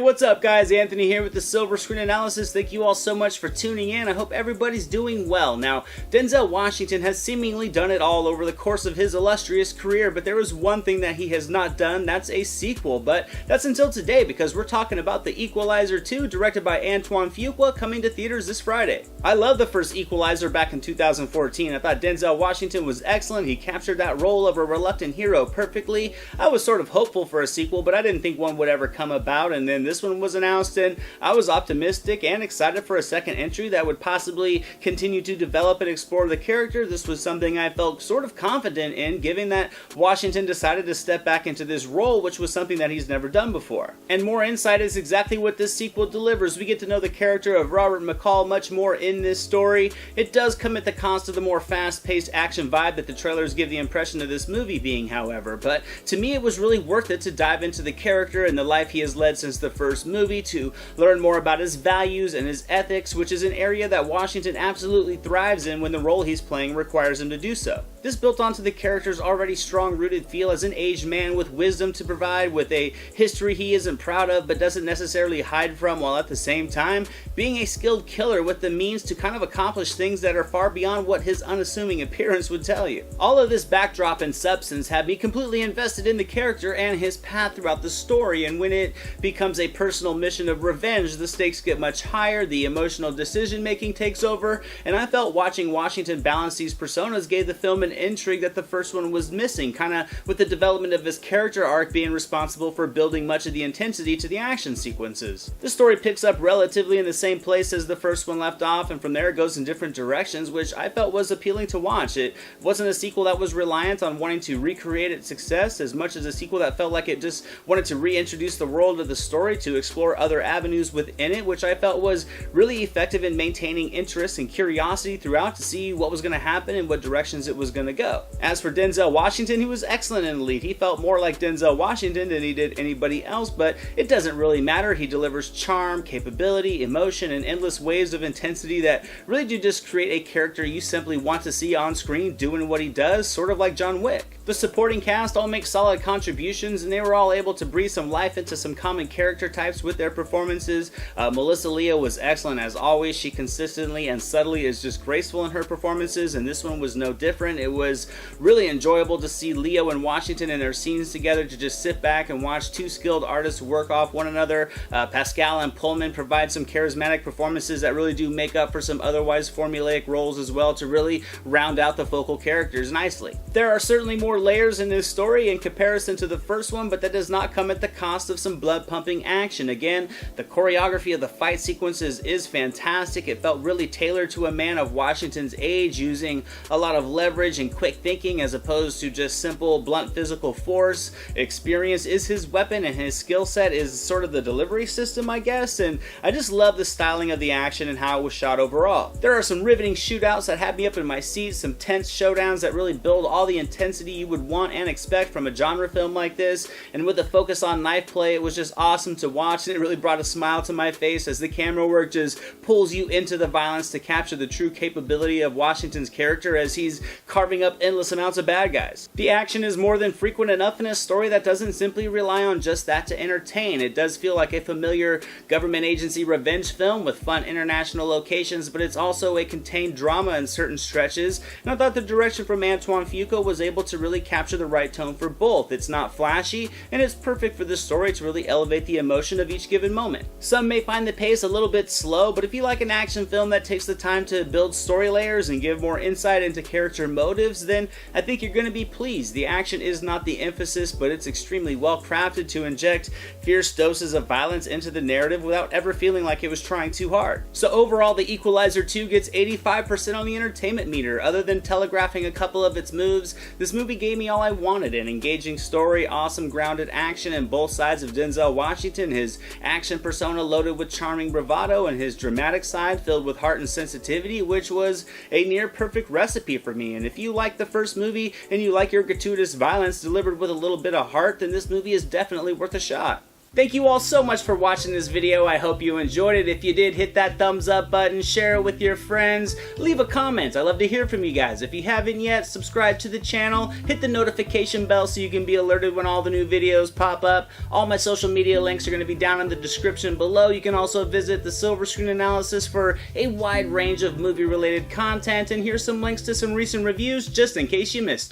what's up guys? Anthony here with the Silver Screen Analysis. Thank you all so much for tuning in. I hope everybody's doing well. Now, Denzel Washington has seemingly done it all over the course of his illustrious career, but there is one thing that he has not done, that's a sequel. But that's until today, because we're talking about the Equalizer 2, directed by Antoine Fuqua, coming to theaters this Friday. I love the first Equalizer back in 2014. I thought Denzel Washington was excellent. He captured that role of a reluctant hero perfectly. I was sort of hopeful for a sequel, but I didn't think one would ever come about, and then this one was announced, and I was optimistic and excited for a second entry that would possibly continue to develop and explore the character. This was something I felt sort of confident in, given that Washington decided to step back into this role, which was something that he's never done before. And more insight is exactly what this sequel delivers. We get to know the character of Robert McCall much more in this story. It does come at the cost of the more fast-paced action vibe that the trailers give the impression of this movie being, however, but to me it was really worth it to dive into the character and the life he has led since the first movie, to learn more about his values and his ethics, which is an area that Washington absolutely thrives in when the role he's playing requires him to do so. This built onto the character's already strong-rooted feel as an aged man with wisdom to provide, with a history he isn't proud of but doesn't necessarily hide from, while at the same time being a skilled killer with the means to kind of accomplish things that are far beyond what his unassuming appearance would tell you. All of this backdrop and substance had me completely invested in the character and his path throughout the story, and when it becomes a personal mission of revenge, the stakes get much higher, the emotional decision making takes over, and I felt watching Washington balance these personas gave the film an intrigue that the first one was missing, kind of with the development of his character arc being responsible for building much of the intensity to the action sequences. The story picks up relatively in the same place as the first one left off, and from there it goes in different directions, which I felt was appealing to watch. It wasn't a sequel that was reliant on wanting to recreate its success as much as a sequel that felt like it just wanted to reintroduce the world of the story, to explore other avenues within it, which I felt was really effective in maintaining interest and curiosity throughout to see what was going to happen and what directions it was going to go. As for Denzel Washington, he was excellent in the lead. He felt more like Denzel Washington than he did anybody else, but it doesn't really matter. He delivers charm, capability, emotion, and endless waves of intensity that really do just create a character you simply want to see on screen doing what he does, sort of like John Wick. The supporting cast all make solid contributions, and they were all able to breathe some life into some common character types with their performances. Melissa Leo was excellent as always. She consistently and subtly is just graceful in her performances, and this one was no different. It was really enjoyable to see Leo and Washington in their scenes together, to just sit back and watch two skilled artists work off one another. Pascal and Pullman provide some charismatic performances that really do make up for some otherwise formulaic roles as well, to really round out the focal characters nicely. There are certainly more layers in this story in comparison to the first one, but that does not come at the cost of some blood-pumping action. Again, the choreography of the fight sequences is fantastic. It felt really tailored to a man of Washington's age, using a lot of leverage and quick thinking as opposed to just simple, blunt physical force. Experience is his weapon, and his skill set is sort of the delivery system, I guess, and I just love the styling of the action and how it was shot overall. There are some riveting shootouts that had me up in my seat, some tense showdowns that really build all the intensity you would want and expect from a genre film like this, and with a focus on knife play, it was just awesome to watch, and it really brought a smile to my face as the camera work just pulls you into the violence to capture the true capability of Washington's character as he's carving up endless amounts of bad guys. The action is more than frequent enough in a story that doesn't simply rely on just that to entertain. It does feel like a familiar government agency revenge film with fun international locations, but it's also a contained drama in certain stretches, and I thought the direction from Antoine Fuqua was able to really capture the right tone for both. It's not flashy, and it's perfect for the story to really elevate the emotion of each given moment. Some may find the pace a little bit slow, but if you like an action film that takes the time to build story layers and give more insight into character motives, then I think you're going to be pleased. The action is not the emphasis, but it's extremely well crafted to inject fierce doses of violence into the narrative without ever feeling like it was trying too hard. So overall, the Equalizer 2 gets 85% on the entertainment meter. Other than telegraphing a couple of its moves, this movie gave me all I wanted: an engaging story, awesome grounded action, and both sides of Denzel Washington, his action persona loaded with charming bravado, and his dramatic side filled with heart and sensitivity, which was a near perfect recipe for me. And if you like the first movie and you like your gratuitous violence delivered with a little bit of heart, then this movie is definitely worth a shot. Thank you all so much for watching this video. I hope you enjoyed it. If you did, hit that thumbs up button, share it with your friends, leave a comment. I love to hear from you guys. If you haven't yet, subscribe to the channel, hit the notification bell so you can be alerted when all the new videos pop up. All my social media links are going to be down in the description below. You can also visit the Silver Screen Analysis for a wide range of movie-related content, and here's some links to some recent reviews just in case you missed them.